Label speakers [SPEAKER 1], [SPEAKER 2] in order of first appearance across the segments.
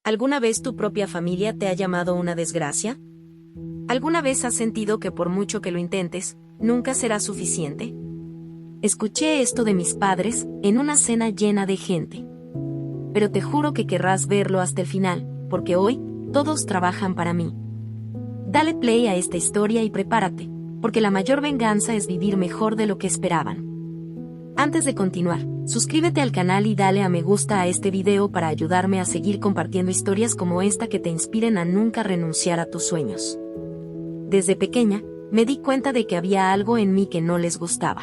[SPEAKER 1] ¿Alguna vez tu propia familia te ha llamado una desgracia? ¿Alguna vez has sentido que por mucho que lo intentes, nunca será suficiente? Escuché esto de mis padres, en una cena llena de gente. Pero te juro que querrás verlo hasta el final, porque hoy, todos trabajan para mí. Dale play a esta historia y prepárate, porque la mayor venganza es vivir mejor de lo que esperaban. Antes de continuar, suscríbete al canal y dale a me gusta a este video para ayudarme a seguir compartiendo historias como esta que te inspiren a nunca renunciar a tus sueños. Desde pequeña, me di cuenta de que había algo en mí que no les gustaba.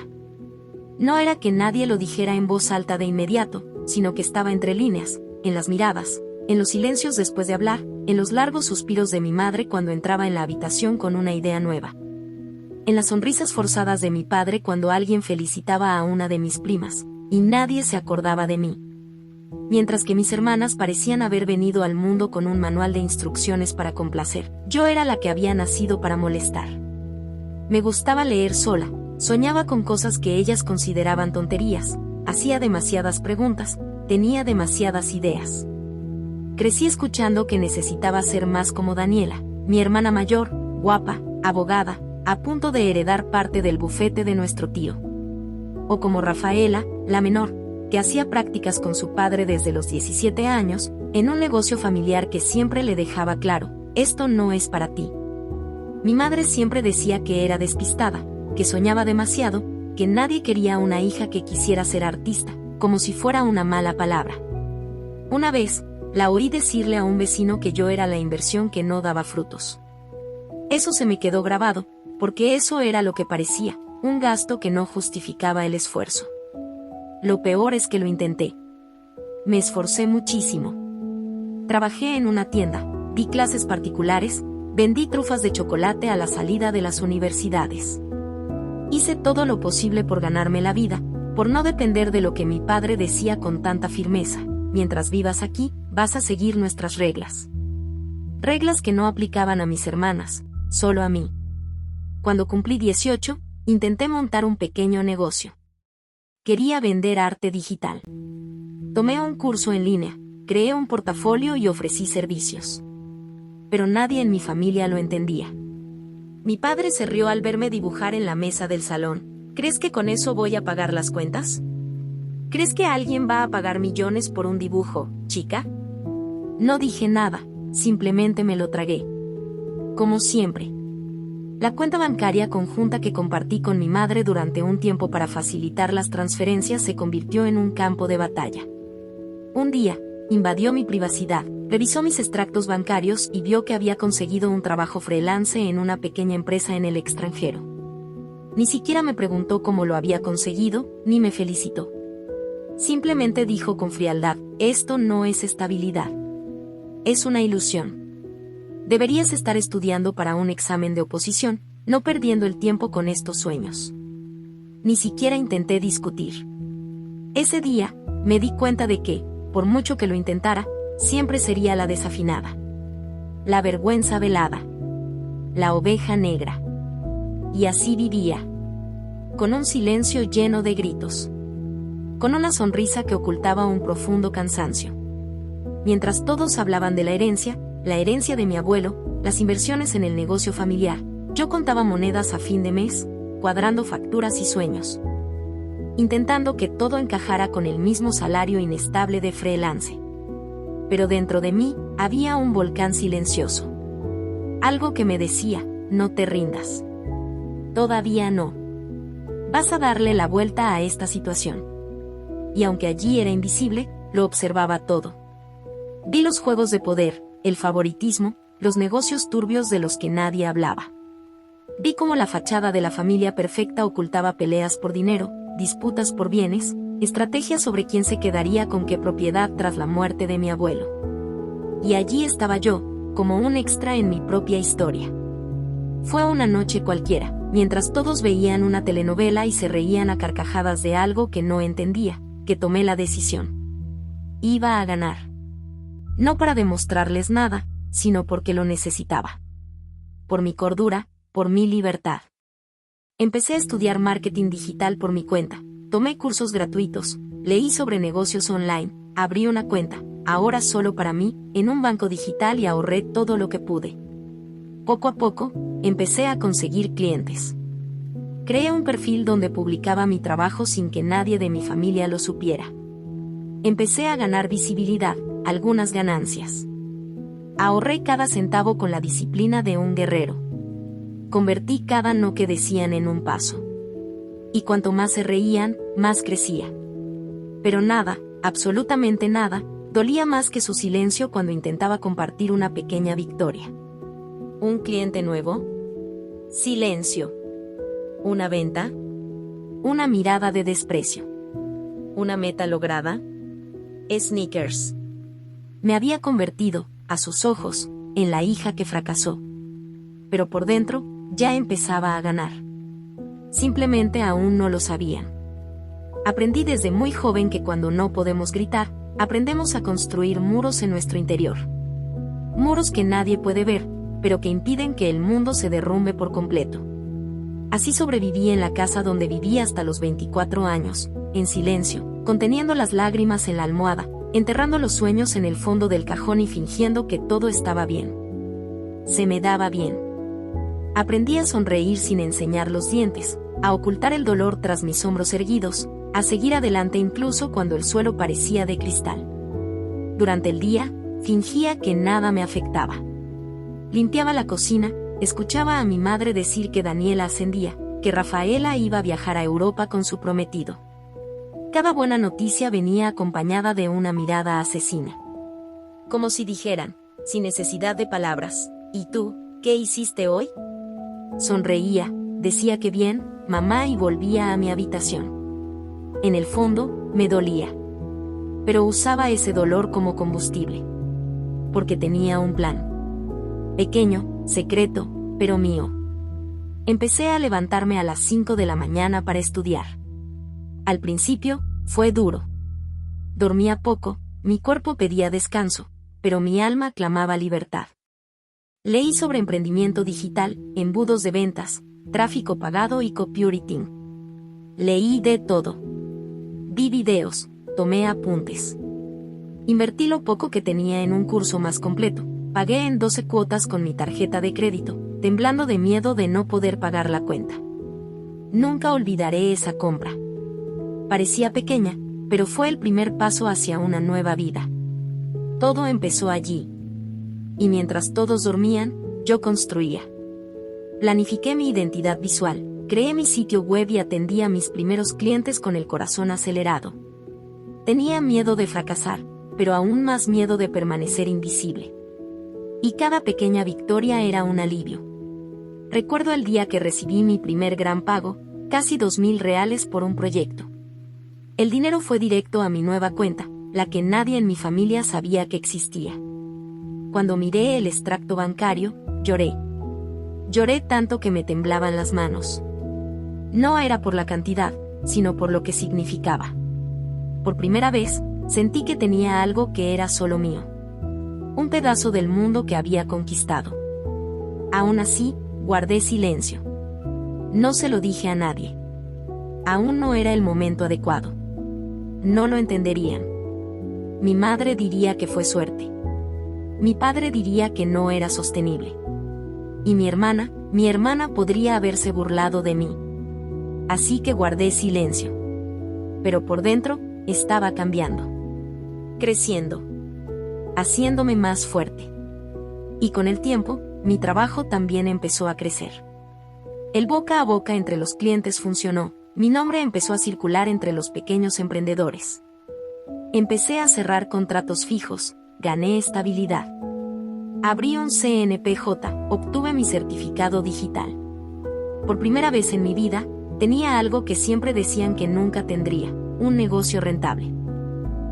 [SPEAKER 1] No era que nadie lo dijera en voz alta de inmediato, sino que estaba entre líneas, en las miradas, en los silencios después de hablar, en los largos suspiros de mi madre cuando entraba en la habitación con una idea nueva. En las sonrisas forzadas de mi padre cuando alguien felicitaba a una de mis primas, y nadie se acordaba de mí. Mientras que mis hermanas parecían haber venido al mundo con un manual de instrucciones para complacer, yo era la que había nacido para molestar. Me gustaba leer sola, soñaba con cosas que ellas consideraban tonterías, hacía demasiadas preguntas, tenía demasiadas ideas. Crecí escuchando que necesitaba ser más como Daniela, mi hermana mayor, guapa, abogada, a punto de heredar parte del bufete de nuestro tío. O como Rafaela, la menor, que hacía prácticas con su padre desde los 17 años, en un negocio familiar que siempre le dejaba claro, esto no es para ti. Mi madre siempre decía que era despistada, que soñaba demasiado, que nadie quería una hija que quisiera ser artista, como si fuera una mala palabra. Una vez, la oí decirle a un vecino que yo era la inversión que no daba frutos. Eso se me quedó grabado, porque eso era lo que parecía, un gasto que no justificaba el esfuerzo. Lo peor es que lo intenté. Me esforcé muchísimo. Trabajé en una tienda, di clases particulares, vendí trufas de chocolate a la salida de las universidades. Hice todo lo posible por ganarme la vida, por no depender de lo que mi padre decía con tanta firmeza: mientras vivas aquí, vas a seguir nuestras reglas. Reglas que no aplicaban a mis hermanas, solo a mí. Cuando cumplí 18, intenté montar un pequeño negocio. Quería vender arte digital. Tomé un curso en línea, creé un portafolio y ofrecí servicios. Pero nadie en mi familia lo entendía. Mi padre se rió al verme dibujar en la mesa del salón. ¿Crees que con eso voy a pagar las cuentas? ¿Crees que alguien va a pagar millones por un dibujo, chica? No dije nada, simplemente me lo tragué. Como siempre. La cuenta bancaria conjunta que compartí con mi madre durante un tiempo para facilitar las transferencias se convirtió en un campo de batalla. Un día, invadió mi privacidad, revisó mis extractos bancarios y vio que había conseguido un trabajo freelance en una pequeña empresa en el extranjero. Ni siquiera me preguntó cómo lo había conseguido, ni me felicitó. Simplemente dijo con frialdad: esto no es estabilidad. Es una ilusión. Deberías estar estudiando para un examen de oposición, no perdiendo el tiempo con estos sueños. Ni siquiera intenté discutir. Ese día, me di cuenta de que, por mucho que lo intentara, siempre sería la desafinada. La vergüenza velada. La oveja negra. Y así vivía. Con un silencio lleno de gritos. Con una sonrisa que ocultaba un profundo cansancio. Mientras todos hablaban de la herencia de mi abuelo, las inversiones en el negocio familiar, yo contaba monedas a fin de mes, cuadrando facturas y sueños. Intentando que todo encajara con el mismo salario inestable de freelance. Pero dentro de mí, había un volcán silencioso. Algo que me decía: no te rindas. Todavía no. Vas a darle la vuelta a esta situación. Y aunque allí era invisible, lo observaba todo. Vi los juegos de poder, el favoritismo, los negocios turbios de los que nadie hablaba. Vi cómo la fachada de la familia perfecta ocultaba peleas por dinero, disputas por bienes, estrategias sobre quién se quedaría con qué propiedad tras la muerte de mi abuelo. Y allí estaba yo, como un extra en mi propia historia. Fue una noche cualquiera, mientras todos veían una telenovela y se reían a carcajadas de algo que no entendía, que tomé la decisión. Iba a ganar. No para demostrarles nada, sino porque lo necesitaba. Por mi cordura, por mi libertad. Empecé a estudiar marketing digital por mi cuenta, tomé cursos gratuitos, leí sobre negocios online, abrí una cuenta, ahora solo para mí, en un banco digital y ahorré todo lo que pude. Poco a poco, empecé a conseguir clientes. Creé un perfil donde publicaba mi trabajo sin que nadie de mi familia lo supiera. Empecé a ganar visibilidad, algunas ganancias. Ahorré cada centavo con la disciplina de un guerrero. Convertí cada no que decían en un paso. Y cuanto más se reían, más crecía. Pero nada, absolutamente nada, dolía más que su silencio cuando intentaba compartir una pequeña victoria. ¿Un cliente nuevo? Silencio. ¿Una venta? Una mirada de desprecio. ¿Una meta lograda? Sneakers. Me había convertido, a sus ojos, en la hija que fracasó. Pero por dentro, ya empezaba a ganar. Simplemente aún no lo sabían. Aprendí desde muy joven que cuando no podemos gritar, aprendemos a construir muros en nuestro interior. Muros que nadie puede ver, pero que impiden que el mundo se derrumbe por completo. Así sobreviví en la casa donde viví hasta los 24 años, en silencio, conteniendo las lágrimas en la almohada, enterrando los sueños en el fondo del cajón y fingiendo que todo estaba bien. Se me daba bien. Aprendí a sonreír sin enseñar los dientes, a ocultar el dolor tras mis hombros erguidos, a seguir adelante incluso cuando el suelo parecía de cristal. Durante el día, fingía que nada me afectaba. Limpiaba la cocina, escuchaba a mi madre decir que Daniela ascendía, que Rafaela iba a viajar a Europa con su prometido. Cada buena noticia venía acompañada de una mirada asesina. Como si dijeran, sin necesidad de palabras, ¿y tú, qué hiciste hoy? Sonreía, decía que bien, mamá, y volvía a mi habitación. En el fondo, me dolía. Pero usaba ese dolor como combustible. Porque tenía un plan. Pequeño, secreto, pero mío. Empecé a levantarme a las 5 de la mañana para estudiar. Al principio, fue duro. Dormía poco, mi cuerpo pedía descanso, pero mi alma clamaba libertad. Leí sobre emprendimiento digital, embudos de ventas, tráfico pagado y copywriting. Leí de todo. Vi videos, tomé apuntes. Invertí lo poco que tenía en un curso más completo. Pagué en 12 cuotas con mi tarjeta de crédito, temblando de miedo de no poder pagar la cuenta. Nunca olvidaré esa compra. Parecía pequeña, pero fue el primer paso hacia una nueva vida. Todo empezó allí. Y mientras todos dormían, yo construía. Planifiqué mi identidad visual, creé mi sitio web y atendí a mis primeros clientes con el corazón acelerado. Tenía miedo de fracasar, pero aún más miedo de permanecer invisible. Y cada pequeña victoria era un alivio. Recuerdo el día que recibí mi primer gran pago, casi 2.000 reales por un proyecto. El dinero fue directo a mi nueva cuenta, la que nadie en mi familia sabía que existía. Cuando miré el extracto bancario, lloré. Lloré tanto que me temblaban las manos. No era por la cantidad, sino por lo que significaba. Por primera vez, sentí que tenía algo que era solo mío. Un pedazo del mundo que había conquistado. Aún así, guardé silencio. No se lo dije a nadie. Aún no era el momento adecuado. No lo entenderían. Mi madre diría que fue suerte. Mi padre diría que no era sostenible. Y mi hermana podría haberse burlado de mí. Así que guardé silencio. Pero por dentro, estaba cambiando. Creciendo. Haciéndome más fuerte. Y con el tiempo, mi trabajo también empezó a crecer. El boca a boca entre los clientes funcionó, mi nombre empezó a circular entre los pequeños emprendedores. Empecé a cerrar contratos fijos, gané estabilidad. Abrí un CNPJ, obtuve mi certificado digital. Por primera vez en mi vida, tenía algo que siempre decían que nunca tendría, un negocio rentable.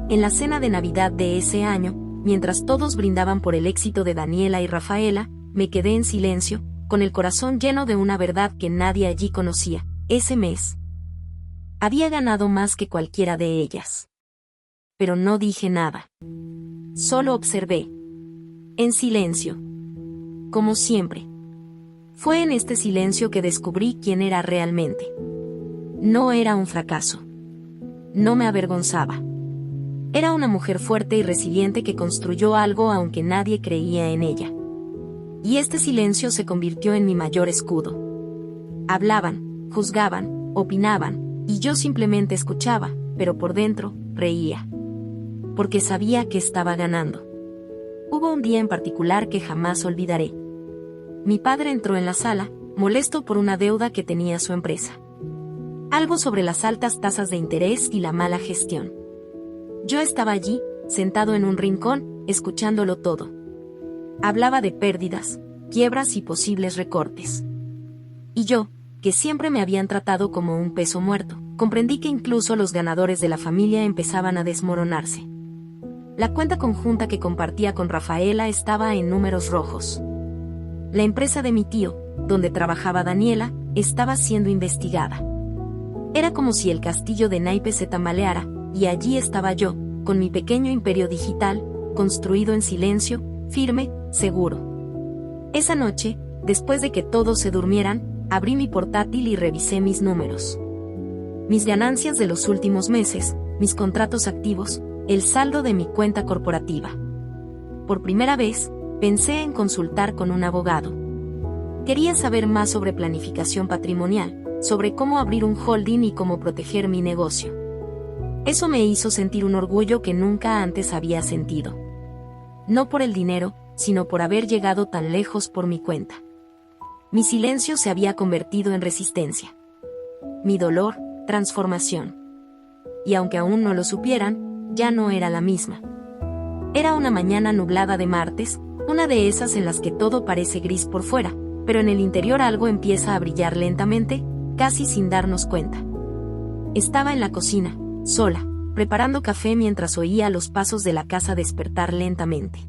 [SPEAKER 1] En la cena de Navidad de ese año, mientras todos brindaban por el éxito de Daniela y Rafaela, me quedé en silencio, con el corazón lleno de una verdad que nadie allí conocía. Ese mes había ganado más que cualquiera de ellas. Pero no dije nada. Solo observé. En silencio. Como siempre. Fue en este silencio que descubrí quién era realmente. No era un fracaso. No me avergonzaba. Era una mujer fuerte y resiliente que construyó algo aunque nadie creía en ella. Y este silencio se convirtió en mi mayor escudo. Hablaban, juzgaban, opinaban, y yo simplemente escuchaba, pero por dentro, reía. Porque sabía que estaba ganando. Hubo un día en particular que jamás olvidaré. Mi padre entró en la sala, molesto por una deuda que tenía su empresa. Algo sobre las altas tasas de interés y la mala gestión. Yo estaba allí, sentado en un rincón, escuchándolo todo. Hablaba de pérdidas, quiebras y posibles recortes. Y yo, que siempre me habían tratado como un peso muerto, comprendí que incluso los ganadores de la familia empezaban a desmoronarse. La cuenta conjunta que compartía con Rafaela estaba en números rojos. La empresa de mi tío, donde trabajaba Daniela, estaba siendo investigada. Era como si el castillo de naipes se tambaleara, y allí estaba yo, con mi pequeño imperio digital, construido en silencio, firme, seguro. Esa noche, después de que todos se durmieran, abrí mi portátil y revisé mis números. Mis ganancias de los últimos meses, mis contratos activos, el saldo de mi cuenta corporativa. Por primera vez, pensé en consultar con un abogado. Quería saber más sobre planificación patrimonial, sobre cómo abrir un holding y cómo proteger mi negocio. Eso me hizo sentir un orgullo que nunca antes había sentido. No por el dinero, sino por haber llegado tan lejos por mi cuenta. Mi silencio se había convertido en resistencia. Mi dolor, transformación. Y aunque aún no lo supieran, ya no era la misma. Era una mañana nublada de martes, una de esas en las que todo parece gris por fuera, pero en el interior algo empieza a brillar lentamente, casi sin darnos cuenta. Estaba en la cocina, sola, preparando café mientras oía los pasos de la casa despertar lentamente.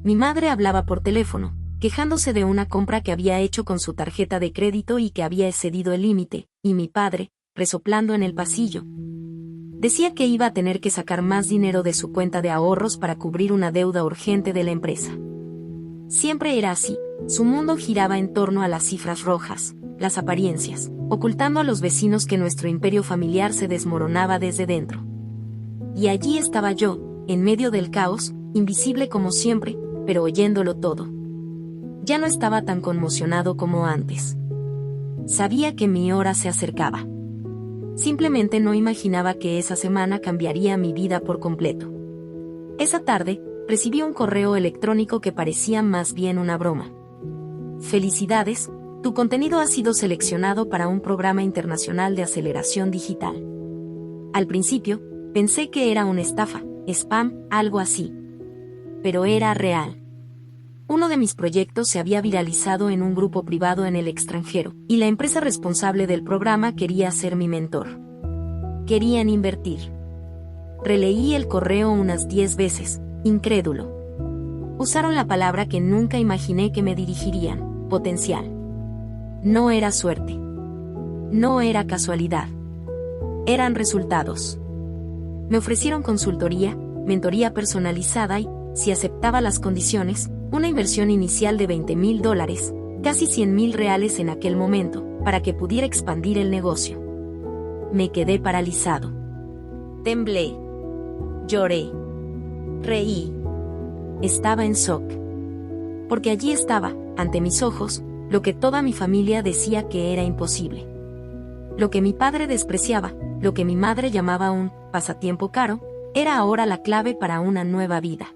[SPEAKER 1] Mi madre hablaba por teléfono, quejándose de una compra que había hecho con su tarjeta de crédito y que había excedido el límite, y mi padre, resoplando en el pasillo. Decía que iba a tener que sacar más dinero de su cuenta de ahorros para cubrir una deuda urgente de la empresa. Siempre era así, su mundo giraba en torno a las cifras rojas, las apariencias, ocultando a los vecinos que nuestro imperio familiar se desmoronaba desde dentro. Y allí estaba yo, en medio del caos, invisible como siempre, pero oyéndolo todo. Ya no estaba tan conmocionado como antes. Sabía que mi hora se acercaba. Simplemente no imaginaba que esa semana cambiaría mi vida por completo. Esa tarde, recibí un correo electrónico que parecía más bien una broma. Felicidades, tu contenido ha sido seleccionado para un programa internacional de aceleración digital. Al principio, pensé que era una estafa, spam, algo así. Pero era real. Uno de mis proyectos se había viralizado en un grupo privado en el extranjero, y la empresa responsable del programa quería ser mi mentor. Querían invertir. Releí el correo unas 10 veces, incrédulo. Usaron la palabra que nunca imaginé que me dirigirían, potencial. No era suerte. No era casualidad. Eran resultados. Me ofrecieron consultoría, mentoría personalizada y, si aceptaba las condiciones, una inversión inicial de $20,000, casi $100,000 en aquel momento, para que pudiera expandir el negocio. Me quedé paralizado. Temblé. Lloré. Reí. Estaba en shock. Porque allí estaba, ante mis ojos, lo que toda mi familia decía que era imposible. Lo que mi padre despreciaba, lo que mi madre llamaba un pasatiempo caro, era ahora la clave para una nueva vida.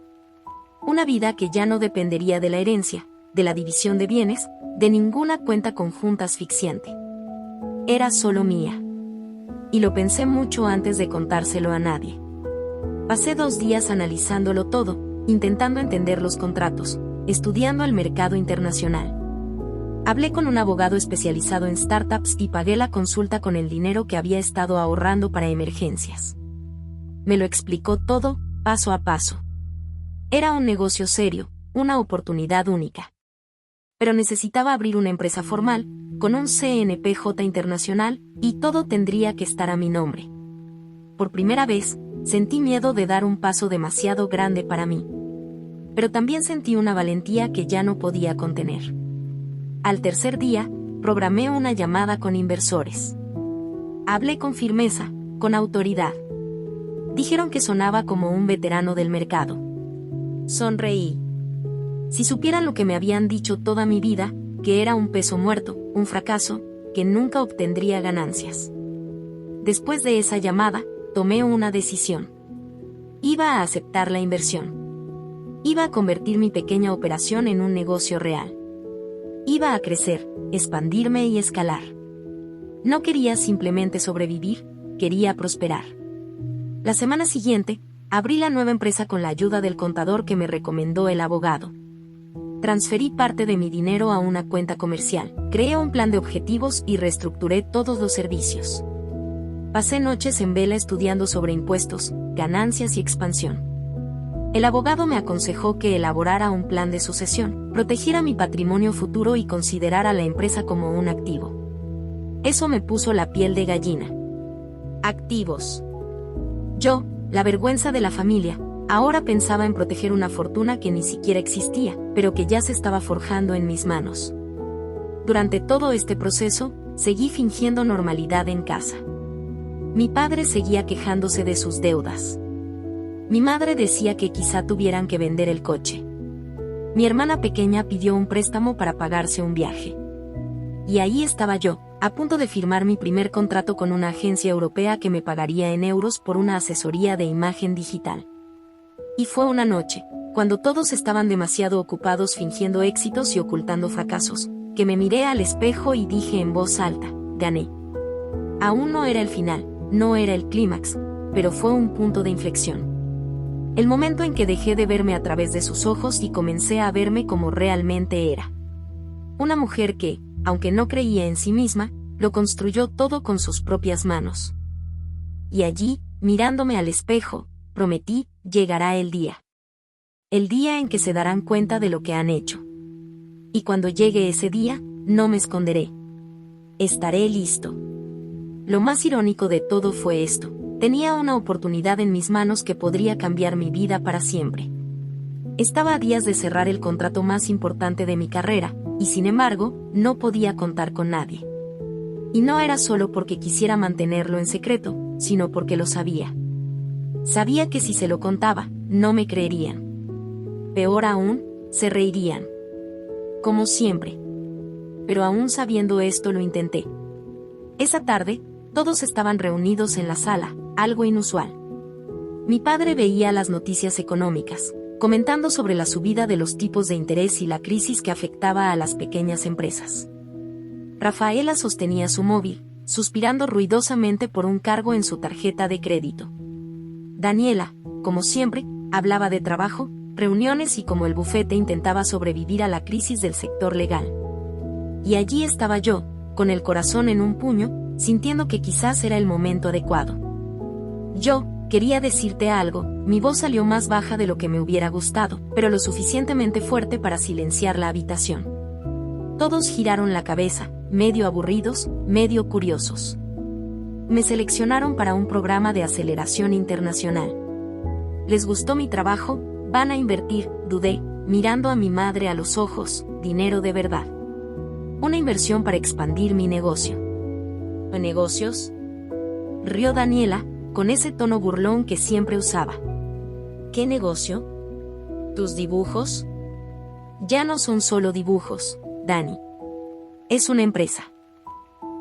[SPEAKER 1] Una vida que ya no dependería de la herencia, de la división de bienes, de ninguna cuenta conjunta asfixiante. Era solo mía. Y lo pensé mucho antes de contárselo a nadie. Pasé 2 días analizándolo todo, intentando entender los contratos, estudiando el mercado internacional. Hablé con un abogado especializado en startups y pagué la consulta con el dinero que había estado ahorrando para emergencias. Me lo explicó todo, paso a paso. Era un negocio serio, una oportunidad única. Pero necesitaba abrir una empresa formal, con un CNPJ internacional, y todo tendría que estar a mi nombre. Por primera vez, sentí miedo de dar un paso demasiado grande para mí. Pero también sentí una valentía que ya no podía contener. Al tercer día, programé una llamada con inversores. Hablé con firmeza, con autoridad. Dijeron que sonaba como un veterano del mercado. Sonreí. Si supieran lo que me habían dicho toda mi vida, que era un peso muerto, un fracaso, que nunca obtendría ganancias. Después de esa llamada, tomé una decisión. Iba a aceptar la inversión. Iba a convertir mi pequeña operación en un negocio real. Iba a crecer, expandirme y escalar. No quería simplemente sobrevivir, quería prosperar. La semana siguiente, abrí la nueva empresa con la ayuda del contador que me recomendó el abogado. Transferí parte de mi dinero a una cuenta comercial, creé un plan de objetivos y reestructuré todos los servicios. Pasé noches en vela estudiando sobre impuestos, ganancias y expansión. El abogado me aconsejó que elaborara un plan de sucesión, protegiera mi patrimonio futuro y considerara la empresa como un activo. Eso me puso la piel de gallina. Activos. Yo, la vergüenza de la familia, ahora pensaba en proteger una fortuna que ni siquiera existía, pero que ya se estaba forjando en mis manos. Durante todo este proceso, seguí fingiendo normalidad en casa. Mi padre seguía quejándose de sus deudas. Mi madre decía que quizá tuvieran que vender el coche. Mi hermana pequeña pidió un préstamo para pagarse un viaje. Y ahí estaba yo, a punto de firmar mi primer contrato con una agencia europea que me pagaría en euros por una asesoría de imagen digital. Y fue una noche, cuando todos estaban demasiado ocupados fingiendo éxitos y ocultando fracasos, que me miré al espejo y dije en voz alta, gané. Aún no era el final, no era el clímax, pero fue un punto de inflexión. El momento en que dejé de verme a través de sus ojos y comencé a verme como realmente era. Una mujer que, aunque no creía en sí misma, lo construyó todo con sus propias manos. Y allí, mirándome al espejo, prometí, llegará el día. El día en que se darán cuenta de lo que han hecho. Y cuando llegue ese día, no me esconderé. Estaré listo. Lo más irónico de todo fue esto. Tenía una oportunidad en mis manos que podría cambiar mi vida para siempre. Estaba a días de cerrar el contrato más importante de mi carrera, y sin embargo, no podía contar con nadie. Y no era solo porque quisiera mantenerlo en secreto, sino porque lo sabía. Sabía que si se lo contaba, no me creerían. Peor aún, se reirían. Como siempre. Pero aún sabiendo esto lo intenté. Esa tarde, todos estaban reunidos en la sala, algo inusual. Mi padre veía las noticias económicas, comentando sobre la subida de los tipos de interés y la crisis que afectaba a las pequeñas empresas. Rafaela sostenía su móvil, suspirando ruidosamente por un cargo en su tarjeta de crédito. Daniela, como siempre, hablaba de trabajo, reuniones y como el bufete intentaba sobrevivir a la crisis del sector legal. Y allí estaba yo, con el corazón en un puño, sintiendo que quizás era el momento adecuado. Yo, quería decirte algo, mi voz salió más baja de lo que me hubiera gustado, pero lo suficientemente fuerte para silenciar la habitación. Todos giraron la cabeza, medio aburridos, medio curiosos. Me seleccionaron para un programa de aceleración internacional. ¿Les gustó mi trabajo? ¿Van a invertir? Dudé, mirando a mi madre a los ojos, dinero de verdad. Una inversión para expandir mi negocio. ¿Negocios? Rió Daniela, con ese tono burlón que siempre usaba. ¿Qué negocio? ¿Tus dibujos? Ya no son solo dibujos, Dani. Es una empresa.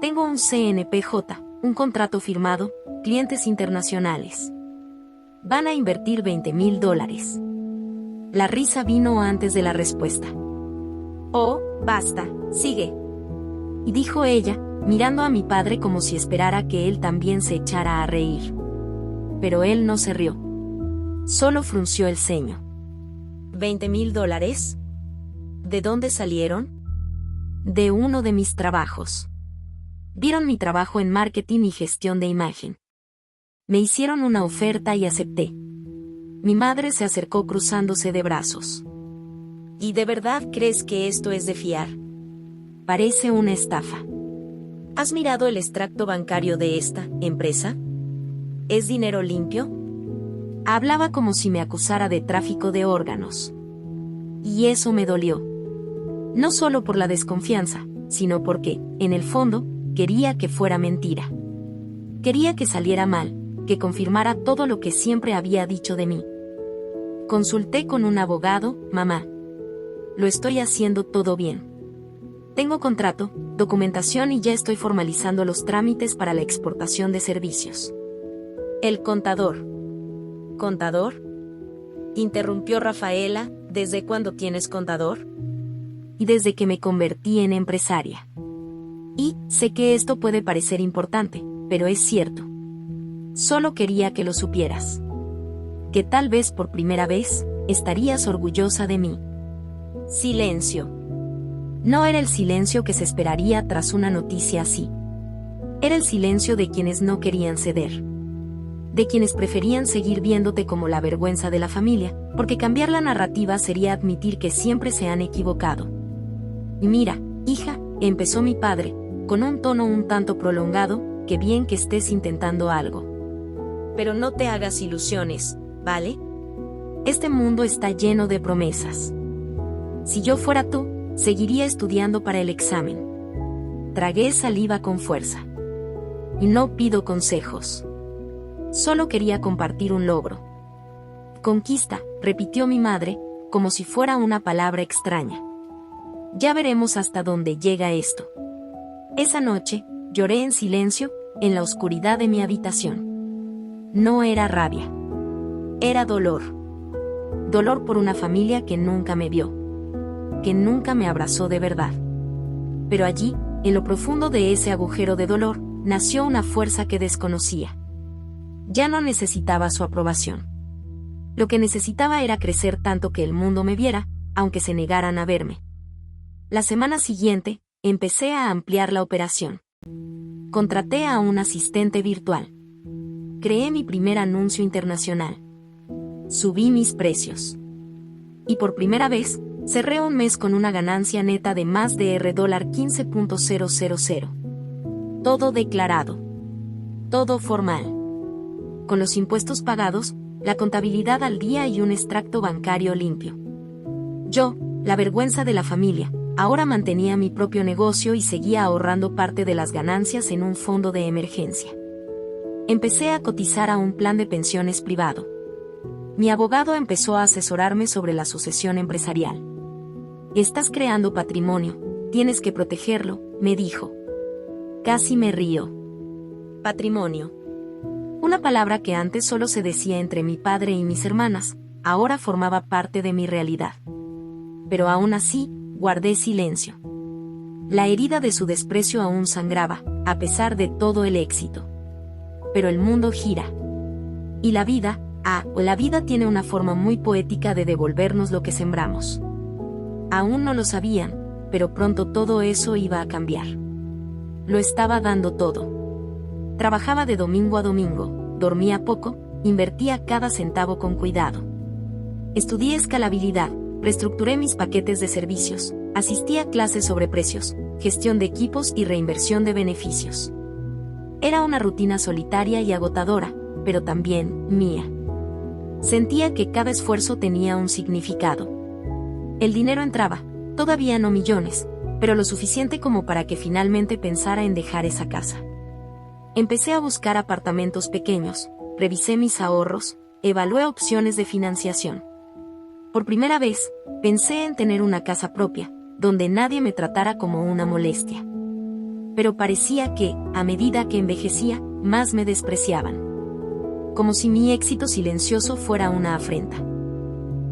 [SPEAKER 1] Tengo un CNPJ, un contrato firmado, clientes internacionales. Van a invertir $20,000. La risa vino antes de la respuesta. Oh, basta, sigue. Y dijo ella, mirando a mi padre como si esperara que él también se echara a reír. Pero él no se rió. Solo frunció el ceño. $20,000. ¿De dónde salieron? De uno de mis trabajos. Vieron mi trabajo en marketing y gestión de imagen. Me hicieron una oferta y acepté. Mi madre se acercó cruzándose de brazos. ¿Y de verdad crees que esto es de fiar? Parece una estafa. ¿Has mirado el extracto bancario de esta empresa? ¿Es dinero limpio? Hablaba como si me acusara de tráfico de órganos. Y eso me dolió. No solo por la desconfianza, sino porque, en el fondo, quería que fuera mentira. Quería que saliera mal, que confirmara todo lo que siempre había dicho de mí. Consulté con un abogado, mamá. Lo estoy haciendo todo bien. Tengo contrato, documentación y ya estoy formalizando los trámites para la exportación de servicios. El contador. ¿Contador?, interrumpió Rafaela. ¿Desde cuándo tienes contador? Y desde que me convertí en empresaria. Y sé que esto puede parecer importante, pero es cierto. Solo quería que lo supieras. Que tal vez por primera vez, estarías orgullosa de mí. Silencio. No era el silencio que se esperaría tras una noticia así. Era el silencio de quienes no querían ceder. De quienes preferían seguir viéndote como la vergüenza de la familia, porque cambiar la narrativa sería admitir que siempre se han equivocado. Y mira, hija, empezó mi padre, con un tono un tanto prolongado, que bien que estés intentando algo. Pero no te hagas ilusiones, ¿vale? Este mundo está lleno de promesas. Si yo fuera tú, seguiría estudiando para el examen. Tragué saliva con fuerza. Y no pido consejos. Solo quería compartir un logro. Conquista, repitió mi madre, como si fuera una palabra extraña. Ya veremos hasta dónde llega esto. Esa noche, lloré en silencio, en la oscuridad de mi habitación. No era rabia. Era dolor. Dolor por una familia que nunca me vio. Que nunca me abrazó de verdad. Pero allí, en lo profundo de ese agujero de dolor, nació una fuerza que desconocía. Ya no necesitaba su aprobación. Lo que necesitaba era crecer tanto que el mundo me viera, aunque se negaran a verme. La semana siguiente, empecé a ampliar la operación. Contraté a un asistente virtual. Creé mi primer anuncio internacional. Subí mis precios. Y por primera vez, cerré un mes con una ganancia neta de más de $15.000. Todo declarado. Todo formal. Con los impuestos pagados, la contabilidad al día y un extracto bancario limpio. Yo, la vergüenza de la familia, ahora mantenía mi propio negocio y seguía ahorrando parte de las ganancias en un fondo de emergencia. Empecé a cotizar a un plan de pensiones privado. Mi abogado empezó a asesorarme sobre la sucesión empresarial. Estás creando patrimonio, tienes que protegerlo, me dijo. Casi me río. Patrimonio. Una palabra que antes solo se decía entre mi padre y mis hermanas, ahora formaba parte de mi realidad. Pero aún así, guardé silencio. La herida de su desprecio aún sangraba, a pesar de todo el éxito. Pero el mundo gira. Y la vida, la vida tiene una forma muy poética de devolvernos lo que sembramos. Aún no lo sabían, pero pronto todo eso iba a cambiar. Lo estaba dando todo. Trabajaba de domingo a domingo, dormía poco, invertía cada centavo con cuidado. Estudié escalabilidad, reestructuré mis paquetes de servicios, asistí a clases sobre precios, gestión de equipos y reinversión de beneficios. Era una rutina solitaria y agotadora, pero también mía. Sentía que cada esfuerzo tenía un significado. El dinero entraba, todavía no millones, pero lo suficiente como para que finalmente pensara en dejar esa casa. Empecé a buscar apartamentos pequeños, revisé mis ahorros, evalué opciones de financiación. Por primera vez, pensé en tener una casa propia, donde nadie me tratara como una molestia. Pero parecía que, a medida que envejecía, más me despreciaban. Como si mi éxito silencioso fuera una afrenta.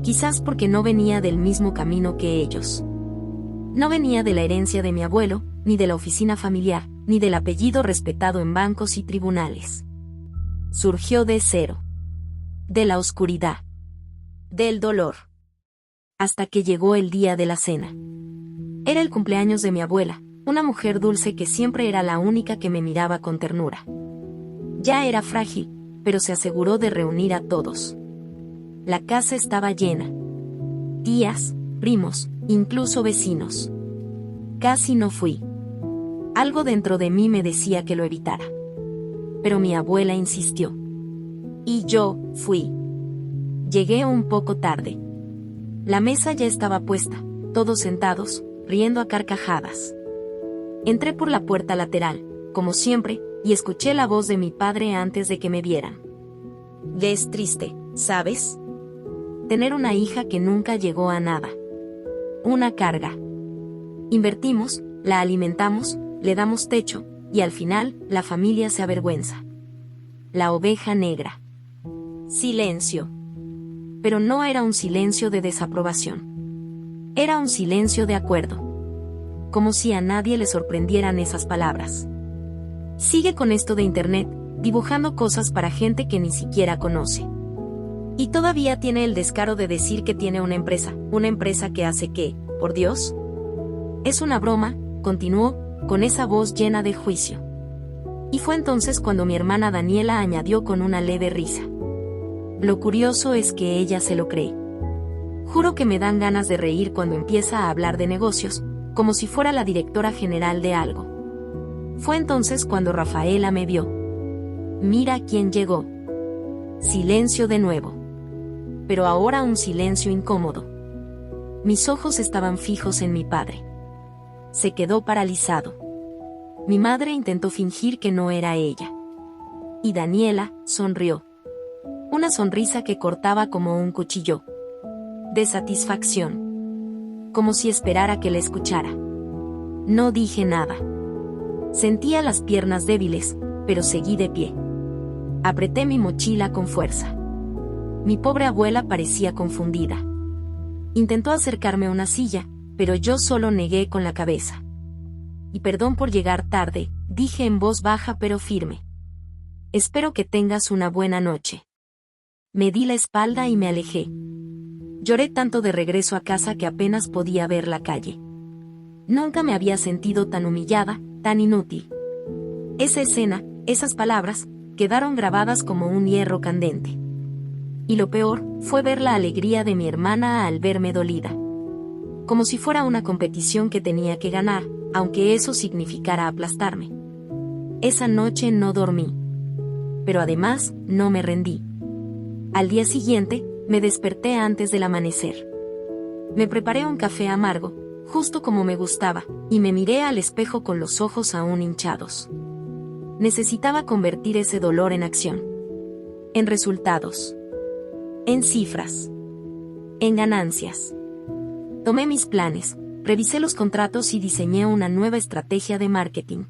[SPEAKER 1] Quizás porque no venía del mismo camino que ellos. No venía de la herencia de mi abuelo, ni de la oficina familiar, ni del apellido respetado en bancos y tribunales. Surgió de cero. De la oscuridad. Del dolor. Hasta que llegó el día de la cena. Era el cumpleaños de mi abuela, una mujer dulce que siempre era la única que me miraba con ternura. Ya era frágil, pero se aseguró de reunir a todos. La casa estaba llena. Tías, primos, incluso vecinos. Casi no fui. Algo dentro de mí me decía que lo evitara. Pero mi abuela insistió. Y yo fui. Llegué un poco tarde. La mesa ya estaba puesta, todos sentados, riendo a carcajadas. Entré por la puerta lateral, como siempre, y escuché la voz de mi padre antes de que me vieran. Es triste, ¿sabes? Tener una hija que nunca llegó a nada. Una carga. Invertimos, la alimentamos, le damos techo, y al final, la familia se avergüenza. La oveja negra. Silencio. Pero no era un silencio de desaprobación. Era un silencio de acuerdo. Como si a nadie le sorprendieran esas palabras. Sigue con esto de internet, dibujando cosas para gente que ni siquiera conoce. Y todavía tiene el descaro de decir que tiene una empresa que hace qué, por Dios. Es una broma, continuó, con esa voz llena de juicio. Y fue entonces cuando mi hermana Daniela añadió con una leve risa. Lo curioso es que ella se lo cree. Juro que me dan ganas de reír cuando empieza a hablar de negocios, como si fuera la directora general de algo. Fue entonces cuando Rafaela me vio. Mira quién llegó. Silencio de nuevo. Pero ahora un silencio incómodo. Mis ojos estaban fijos en mi padre. Se quedó paralizado. Mi madre intentó fingir que no era ella. Y Daniela sonrió. Una sonrisa que cortaba como un cuchillo. De satisfacción. Como si esperara que la escuchara. No dije nada. Sentía las piernas débiles, pero seguí de pie. Apreté mi mochila con fuerza. Mi pobre abuela parecía confundida. Intentó acercarme a una silla, pero yo solo negué con la cabeza. Y perdón por llegar tarde, dije en voz baja pero firme. Espero que tengas una buena noche. Me di la espalda y me alejé. Lloré tanto de regreso a casa que apenas podía ver la calle. Nunca me había sentido tan humillada, tan inútil. Esa escena, esas palabras, quedaron grabadas como un hierro candente. Y lo peor, fue ver la alegría de mi hermana al verme dolida. Como si fuera una competición que tenía que ganar, aunque eso significara aplastarme. Esa noche no dormí. Pero además, no me rendí. Al día siguiente, me desperté antes del amanecer. Me preparé un café amargo, justo como me gustaba, y me miré al espejo con los ojos aún hinchados. Necesitaba convertir ese dolor en acción. En resultados. En cifras. En ganancias. Tomé mis planes, revisé los contratos y diseñé una nueva estrategia de marketing.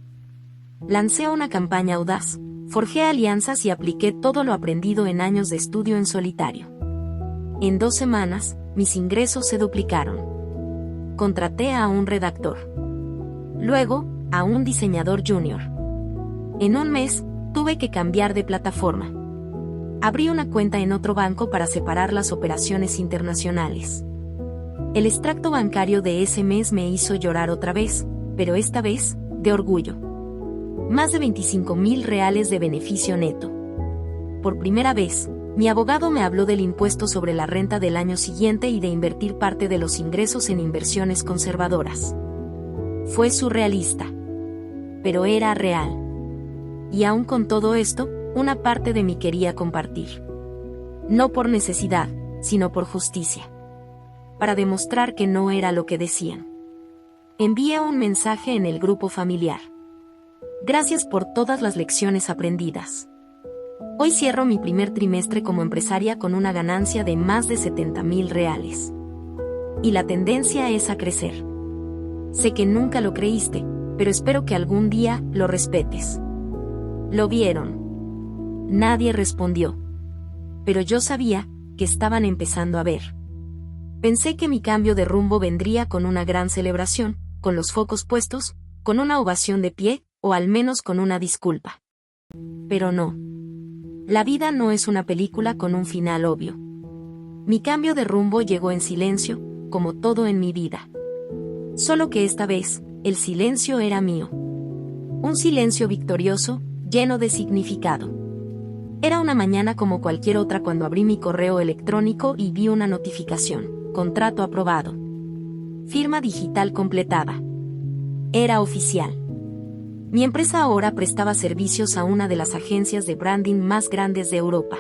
[SPEAKER 1] Lancé una campaña audaz, forjé alianzas y apliqué todo lo aprendido en años de estudio en solitario. En 2 semanas, mis ingresos se duplicaron. Contraté a un redactor. Luego, a un diseñador junior. En 1 mes, tuve que cambiar de plataforma. Abrí una cuenta en otro banco para separar las operaciones internacionales. El extracto bancario de ese mes me hizo llorar otra vez, pero esta vez, de orgullo. Más de 25,000 reales de beneficio neto. Por primera vez, mi abogado me habló del impuesto sobre la renta del año siguiente y de invertir parte de los ingresos en inversiones conservadoras. Fue surrealista. Pero era real. Y aún con todo esto, una parte de mí quería compartir. No por necesidad, sino por justicia. Para demostrar que no era lo que decían. Envié un mensaje en el grupo familiar. Gracias por todas las lecciones aprendidas. Hoy cierro mi primer trimestre como empresaria con una ganancia de más de 70,000 reales. Y la tendencia es a crecer. Sé que nunca lo creíste, pero espero que algún día lo respetes. Lo vieron. Nadie respondió. Pero yo sabía que estaban empezando a ver. Pensé que mi cambio de rumbo vendría con una gran celebración, con los focos puestos, con una ovación de pie, o al menos con una disculpa. Pero no. La vida no es una película con un final obvio. Mi cambio de rumbo llegó en silencio, como todo en mi vida. Solo que esta vez, el silencio era mío. Un silencio victorioso, lleno de significado. Era una mañana como cualquier otra cuando abrí mi correo electrónico y vi una notificación: contrato aprobado. Firma digital completada. Era oficial. Mi empresa ahora prestaba servicios a una de las agencias de branding más grandes de Europa.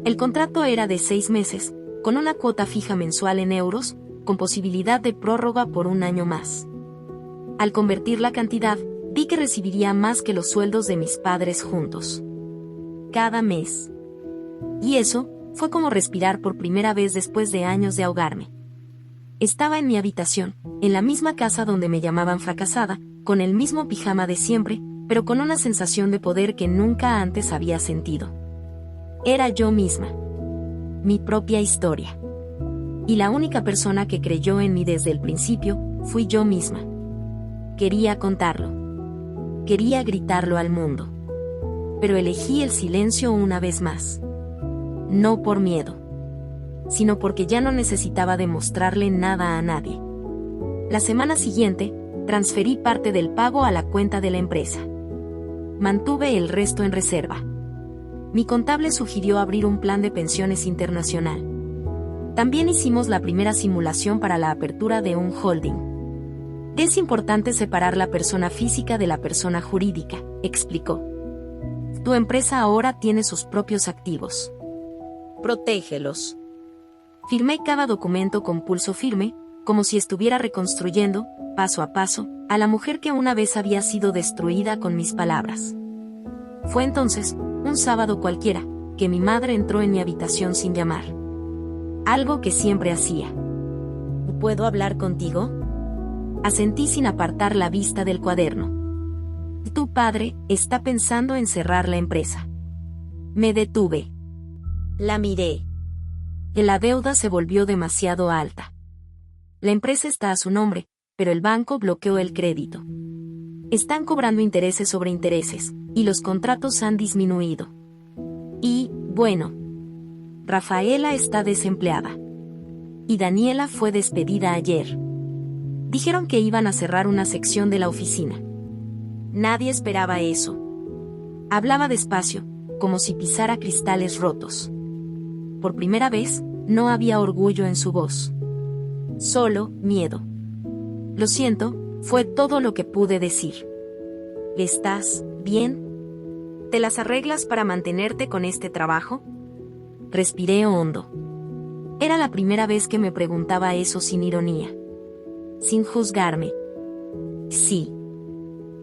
[SPEAKER 1] El contrato era de 6 meses, con una cuota fija mensual en euros, con posibilidad de prórroga por 1 año más. Al convertir la cantidad, vi que recibiría más que los sueldos de mis padres juntos. Cada mes. Y eso fue como respirar por primera vez después de años de ahogarme. Estaba en mi habitación, en la misma casa donde me llamaban fracasada, con el mismo pijama de siempre, pero con una sensación de poder que nunca antes había sentido. Era yo misma. Mi propia historia. Y la única persona que creyó en mí desde el principio, fui yo misma. Quería contarlo. Quería gritarlo al mundo. Pero elegí el silencio una vez más. No por miedo, sino porque ya no necesitaba demostrarle nada a nadie. La semana siguiente, transferí parte del pago a la cuenta de la empresa. Mantuve el resto en reserva. Mi contable sugirió abrir un plan de pensiones internacional. También hicimos la primera simulación para la apertura de un holding. Es importante separar la persona física de la persona jurídica, explicó. Tu empresa ahora tiene sus propios activos. Protégelos. Firmé cada documento con pulso firme, como si estuviera reconstruyendo, paso a paso, a la mujer que una vez había sido destruida con mis palabras. Fue entonces, un sábado cualquiera, que mi madre entró en mi habitación sin llamar. Algo que siempre hacía. ¿Puedo hablar contigo? Asentí sin apartar la vista del cuaderno. Tu padre está pensando en cerrar la empresa. Me detuve. La miré. La deuda se volvió demasiado alta. La empresa está a su nombre, pero el banco bloqueó el crédito. Están cobrando intereses sobre intereses, y los contratos han disminuido. Y, bueno, Rafaela está desempleada. Y Daniela fue despedida ayer. Dijeron que iban a cerrar una sección de la oficina. Nadie esperaba eso. Hablaba despacio, como si pisara cristales rotos. Por primera vez, no había orgullo en su voz. Solo miedo. Lo siento, fue todo lo que pude decir. ¿Estás bien? ¿Te las arreglas para mantenerte con este trabajo? Respiré hondo. Era la primera vez que me preguntaba eso sin ironía. Sin juzgarme. Sí.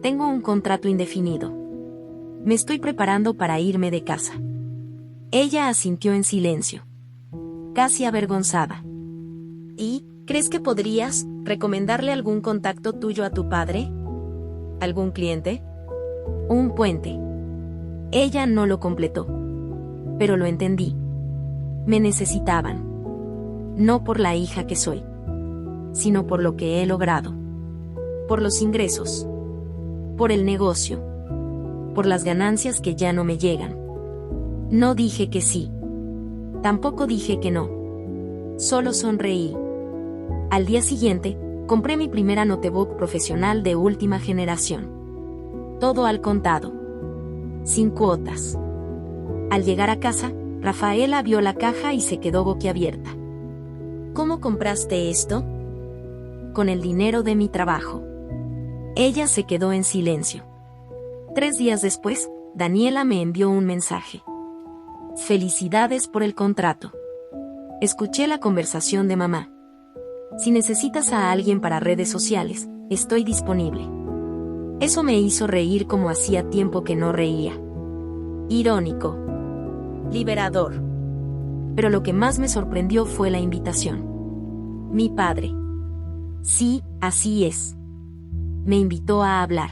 [SPEAKER 1] Tengo un contrato indefinido. Me estoy preparando para irme de casa. Ella asintió en silencio. Casi avergonzada. ¿Y crees que podrías recomendarle algún contacto tuyo a tu padre? ¿Algún cliente? Un puente. Ella no lo completó. Pero lo entendí. Me necesitaban. No por la hija que soy, sino por lo que he logrado. Por los ingresos. Por el negocio. Por las ganancias que ya no me llegan. No dije que sí. Tampoco dije que no. Solo sonreí. Al día siguiente, compré mi primera notebook profesional de última generación. Todo al contado. Sin cuotas. Al llegar a casa, Rafaela vio la caja y se quedó boquiabierta. ¿Cómo compraste esto? Con el dinero de mi trabajo. Ella se quedó en silencio. 3 días después, Daniela me envió un mensaje. Felicidades por el contrato. Escuché la conversación de mamá. Si necesitas a alguien para redes sociales, estoy disponible. Eso me hizo reír como hacía tiempo que no reía. Irónico. Liberador. Pero lo que más me sorprendió fue la invitación. Mi padre. Sí, así es. Me invitó a hablar.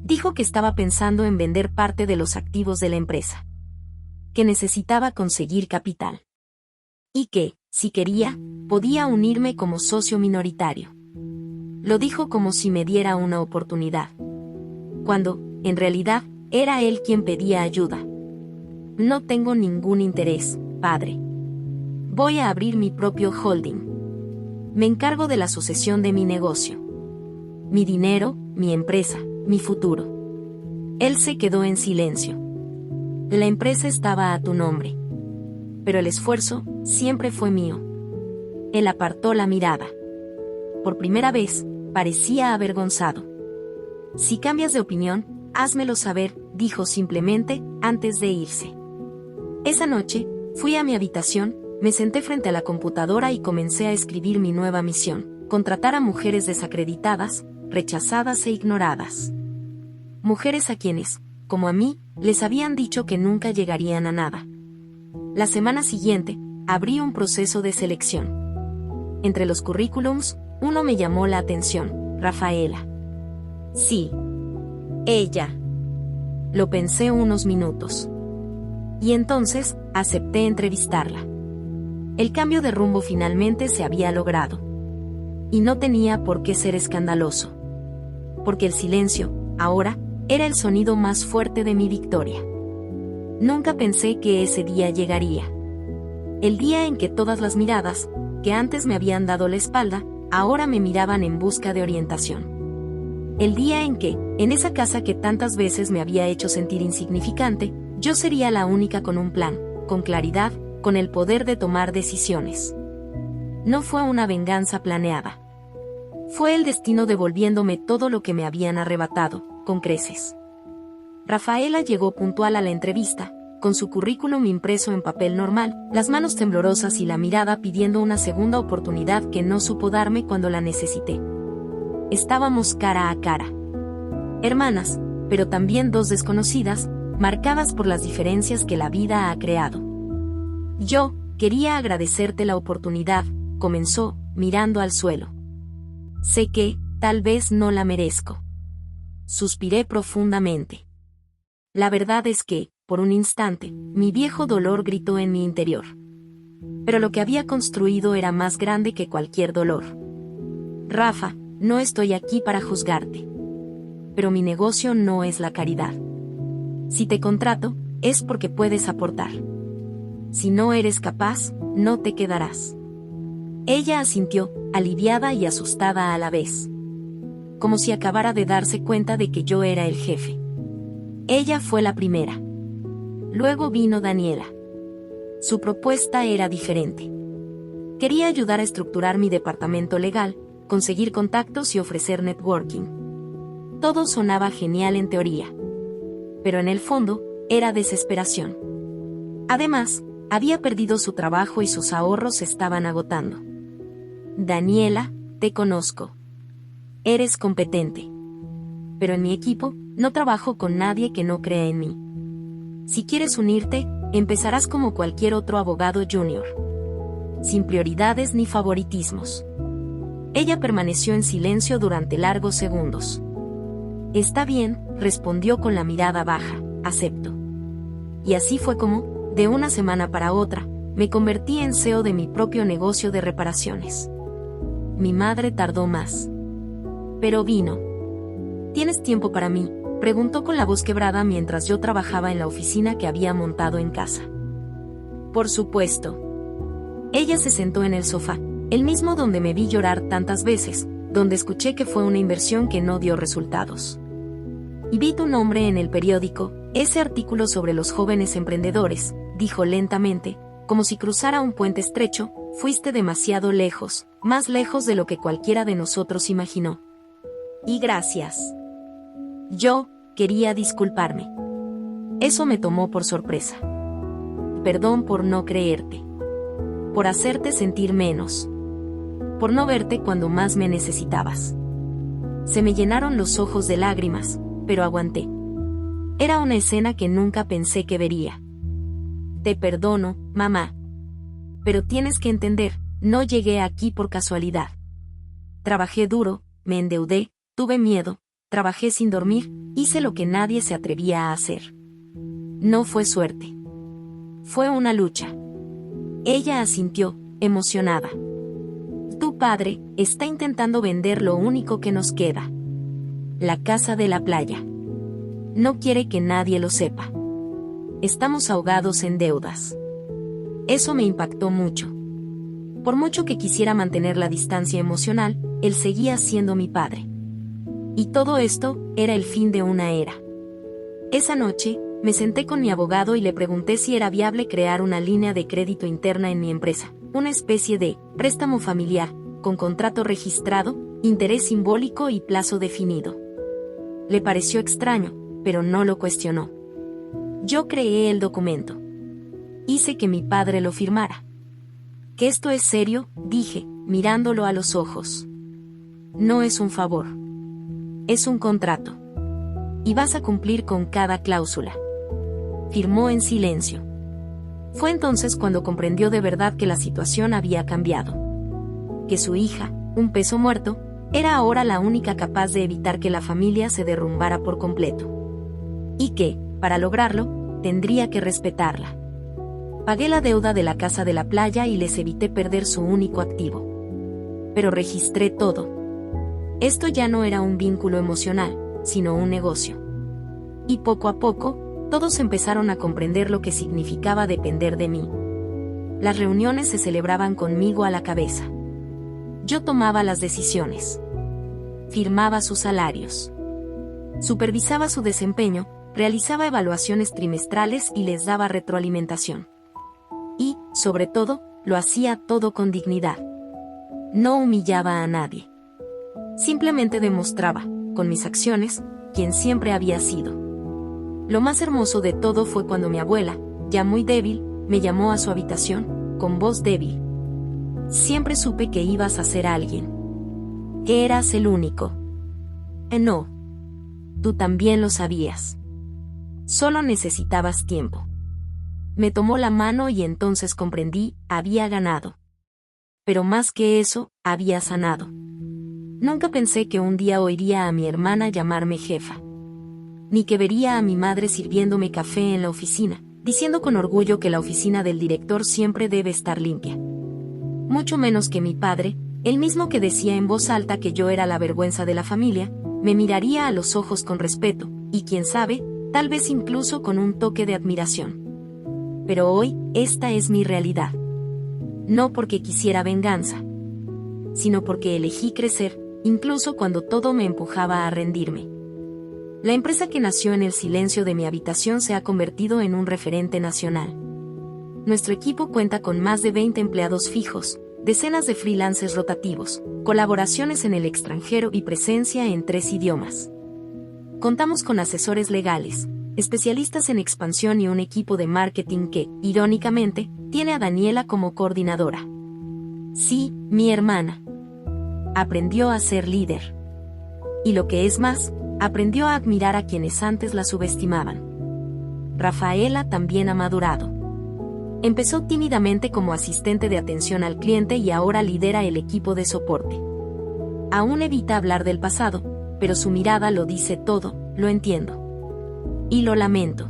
[SPEAKER 1] Dijo que estaba pensando en vender parte de los activos de la empresa. Que necesitaba conseguir capital. Y que, si quería, podía unirme como socio minoritario. Lo dijo como si me diera una oportunidad. Cuando, en realidad, era él quien pedía ayuda. No tengo ningún interés, padre. Voy a abrir mi propio holding. Me encargo de la sucesión de mi negocio. Mi dinero, mi empresa, mi futuro. Él se quedó en silencio. La empresa estaba a tu nombre. Pero el esfuerzo siempre fue mío. Él apartó la mirada. Por primera vez, parecía avergonzado. Si cambias de opinión, házmelo saber, dijo simplemente, antes de irse. Esa noche, fui a mi habitación, me senté frente a la computadora y comencé a escribir mi nueva misión: contratar a mujeres desacreditadas, rechazadas e ignoradas. Mujeres a quienes, como a mí, les habían dicho que nunca llegarían a nada. La semana siguiente, abrí un proceso de selección. Entre los currículums, uno me llamó la atención: Rafaela. Sí. Ella. Lo pensé unos minutos. Y entonces, acepté entrevistarla. El cambio de rumbo finalmente se había logrado. Y no tenía por qué ser escandaloso. Porque el silencio, ahora, era el sonido más fuerte de mi victoria. Nunca pensé que ese día llegaría. El día en que todas las miradas, que antes me habían dado la espalda, ahora me miraban en busca de orientación. El día en que, en esa casa que tantas veces me había hecho sentir insignificante, yo sería la única con un plan, con claridad, con el poder de tomar decisiones. No fue una venganza planeada. Fue el destino devolviéndome todo lo que me habían arrebatado, con creces. Rafaela llegó puntual a la entrevista, con su currículum impreso en papel normal, las manos temblorosas y la mirada pidiendo una segunda oportunidad que no supo darme cuando la necesité. Estábamos cara a cara. Hermanas, pero también dos desconocidas, marcadas por las diferencias que la vida ha creado. Yo quería agradecerte la oportunidad, comenzó, mirando al suelo. Sé que, tal vez no la merezco. Suspiré profundamente. La verdad es que, por un instante, mi viejo dolor gritó en mi interior. Pero lo que había construido era más grande que cualquier dolor. Rafa, no estoy aquí para juzgarte. Pero mi negocio no es la caridad. Si te contrato, es porque puedes aportar. Si no eres capaz, no te quedarás. Ella asintió, aliviada y asustada a la vez. Como si acabara de darse cuenta de que yo era el jefe. Ella fue la primera. Luego vino Daniela. Su propuesta era diferente. Quería ayudar a estructurar mi departamento legal, conseguir contactos y ofrecer networking. Todo sonaba genial en teoría. Pero en el fondo, era desesperación. Además, había perdido su trabajo y sus ahorros se estaban agotando. Daniela, te conozco. Eres competente. Pero en mi equipo, no trabajo con nadie que no crea en mí. Si quieres unirte, empezarás como cualquier otro abogado junior. Sin prioridades ni favoritismos. Ella permaneció en silencio durante largos segundos. Está bien, respondió con la mirada baja, acepto. Y así fue como, de una semana para otra, me convertí en CEO de mi propio negocio de reparaciones. Mi madre tardó más. Pero vino. ¿Tienes tiempo para mí?, preguntó con la voz quebrada mientras yo trabajaba en la oficina que había montado en casa. Por supuesto. Ella se sentó en el sofá, el mismo donde me vi llorar tantas veces, donde escuché que fue una inversión que no dio resultados. Y vi tu nombre en el periódico, ese artículo sobre los jóvenes emprendedores, dijo lentamente, como si cruzara un puente estrecho. Fuiste demasiado lejos, más lejos de lo que cualquiera de nosotros imaginó. Y gracias. Yo quería disculparme. Eso me tomó por sorpresa. Perdón por no creerte. Por hacerte sentir menos. Por no verte cuando más me necesitabas. Se me llenaron los ojos de lágrimas, pero aguanté. Era una escena que nunca pensé que vería. Te perdono, mamá. Pero tienes que entender, no llegué aquí por casualidad. Trabajé duro, me endeudé, tuve miedo, trabajé sin dormir, hice lo que nadie se atrevía a hacer. No fue suerte. Fue una lucha. Ella asintió, emocionada. Tu padre está intentando vender lo único que nos queda. La casa de la playa. No quiere que nadie lo sepa. Estamos ahogados en deudas. Eso me impactó mucho. Por mucho que quisiera mantener la distancia emocional, él seguía siendo mi padre. Y todo esto era el fin de una era. Esa noche, me senté con mi abogado y le pregunté si era viable crear una línea de crédito interna en mi empresa, una especie de préstamo familiar, con contrato registrado, interés simbólico y plazo definido. Le pareció extraño, pero no lo cuestionó. Yo creé el documento. Hice que mi padre lo firmara. Que esto es serio, dije, mirándolo a los ojos. No es un favor. Es un contrato. Y vas a cumplir con cada cláusula. Firmó en silencio. Fue entonces cuando comprendió de verdad que la situación había cambiado. Que su hija, un peso muerto, era ahora la única capaz de evitar que la familia se derrumbara por completo. Y que, para lograrlo, tendría que respetarla. Pagué la deuda de la casa de la playa y les evité perder su único activo. Pero registré todo. Esto ya no era un vínculo emocional, sino un negocio. Y poco a poco, todos empezaron a comprender lo que significaba depender de mí. Las reuniones se celebraban conmigo a la cabeza. Yo tomaba las decisiones. Firmaba sus salarios. Supervisaba su desempeño, realizaba evaluaciones trimestrales y les daba retroalimentación. Y, sobre todo, lo hacía todo con dignidad. No humillaba a nadie. Simplemente demostraba, con mis acciones, quien siempre había sido. Lo más hermoso de todo fue cuando mi abuela, ya muy débil, me llamó a su habitación, con voz débil. Siempre supe que ibas a ser alguien. Que eras el único. No. Tú también lo sabías. Solo necesitabas tiempo. Me tomó la mano y entonces comprendí, había ganado. Pero más que eso, había sanado. Nunca pensé que un día oiría a mi hermana llamarme jefa. Ni que vería a mi madre sirviéndome café en la oficina, diciendo con orgullo que la oficina del director siempre debe estar limpia. Mucho menos que mi padre, el mismo que decía en voz alta que yo era la vergüenza de la familia, me miraría a los ojos con respeto, y quién sabe, tal vez incluso con un toque de admiración. Pero hoy, esta es mi realidad. No porque quisiera venganza, sino porque elegí crecer, incluso cuando todo me empujaba a rendirme. La empresa que nació en el silencio de mi habitación se ha convertido en un referente nacional. Nuestro equipo cuenta con más de 20 empleados fijos, decenas de freelancers rotativos, colaboraciones en el extranjero y presencia en 3 idiomas. Contamos con asesores legales, especialistas en expansión y un equipo de marketing que, irónicamente, tiene a Daniela como coordinadora. Sí, mi hermana. Aprendió a ser líder. Y lo que es más, aprendió a admirar a quienes antes la subestimaban. Rafaela también ha madurado. Empezó tímidamente como asistente de atención al cliente y ahora lidera el equipo de soporte. Aún evita hablar del pasado, pero su mirada lo dice todo, lo entiendo. Y lo lamento.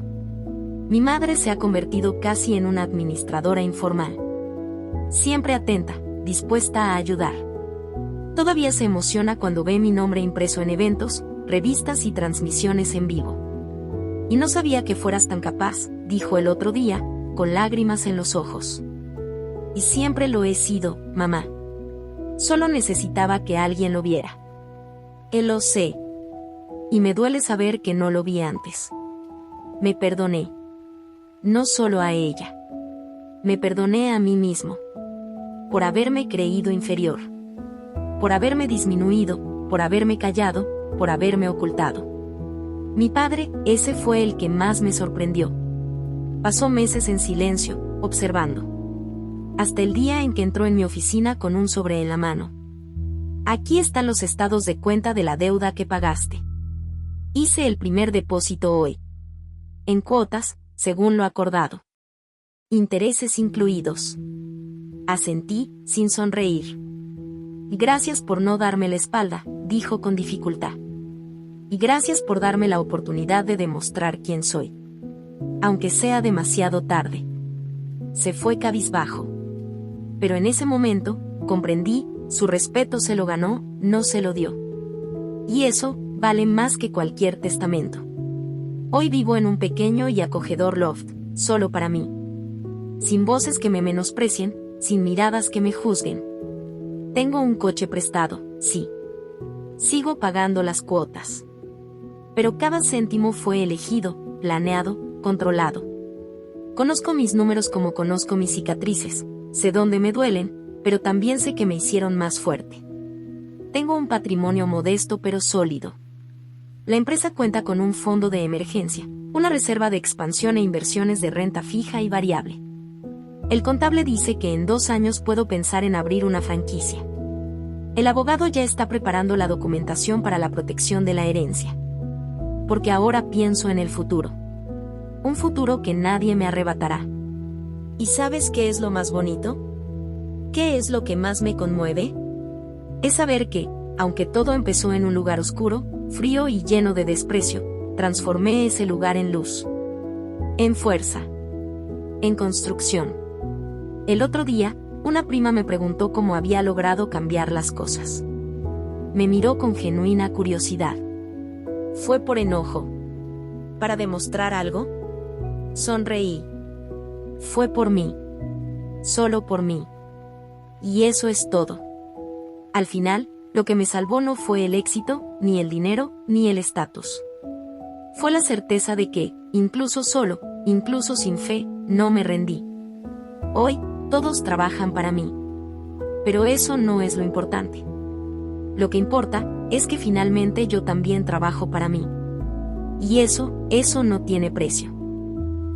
[SPEAKER 1] Mi madre se ha convertido casi en una administradora informal. Siempre atenta, dispuesta a ayudar. Todavía se emociona cuando ve mi nombre impreso en eventos, revistas y transmisiones en vivo. Y no sabía que fueras tan capaz, dijo el otro día, con lágrimas en los ojos. Y siempre lo he sido, mamá. Solo necesitaba que alguien lo viera. Lo sé. Y me duele saber que no lo vi antes. Me perdoné. No solo a ella. Me perdoné a mí mismo. Por haberme creído inferior. Por haberme disminuido, por haberme callado, por haberme ocultado. Mi padre, ese fue el que más me sorprendió. Pasó meses en silencio, observando. Hasta el día en que entró en mi oficina con un sobre en la mano. Aquí están los estados de cuenta de la deuda que pagaste. Hice el primer depósito hoy. En cuotas, según lo acordado. Intereses incluidos. Asentí, sin sonreír. Gracias por no darme la espalda, dijo con dificultad. Y gracias por darme la oportunidad de demostrar quién soy. Aunque sea demasiado tarde. Se fue cabizbajo. Pero en ese momento, comprendí, su respeto se lo ganó, no se lo dio. Y eso, vale más que cualquier testamento. Hoy vivo en un pequeño y acogedor loft, solo para mí. Sin voces que me menosprecien, sin miradas que me juzguen. Tengo un coche prestado, sí. Sigo pagando las cuotas. Pero cada céntimo fue elegido, planeado, controlado. Conozco mis números como conozco mis cicatrices, sé dónde me duelen, pero también sé que me hicieron más fuerte. Tengo un patrimonio modesto pero sólido. La empresa cuenta con un fondo de emergencia, una reserva de expansión e inversiones de renta fija y variable. El contable dice que en 2 años puedo pensar en abrir una franquicia. El abogado ya está preparando la documentación para la protección de la herencia. Porque ahora pienso en el futuro. Un futuro que nadie me arrebatará. ¿Y sabes qué es lo más bonito? ¿Qué es lo que más me conmueve? Es saber que, aunque todo empezó en un lugar oscuro, frío y lleno de desprecio, transformé ese lugar en luz, en fuerza, en construcción. El otro día, una prima me preguntó cómo había logrado cambiar las cosas. Me miró con genuina curiosidad. ¿Fue por enojo? ¿Para demostrar algo? Sonreí. Fue por mí. Solo por mí. Y eso es todo. Al final, lo que me salvó no fue el éxito, ni el dinero, ni el estatus. Fue la certeza de que, incluso solo, incluso sin fe, no me rendí. Hoy, todos trabajan para mí. Pero eso no es lo importante. Lo que importa es que finalmente yo también trabajo para mí. Y eso no tiene precio.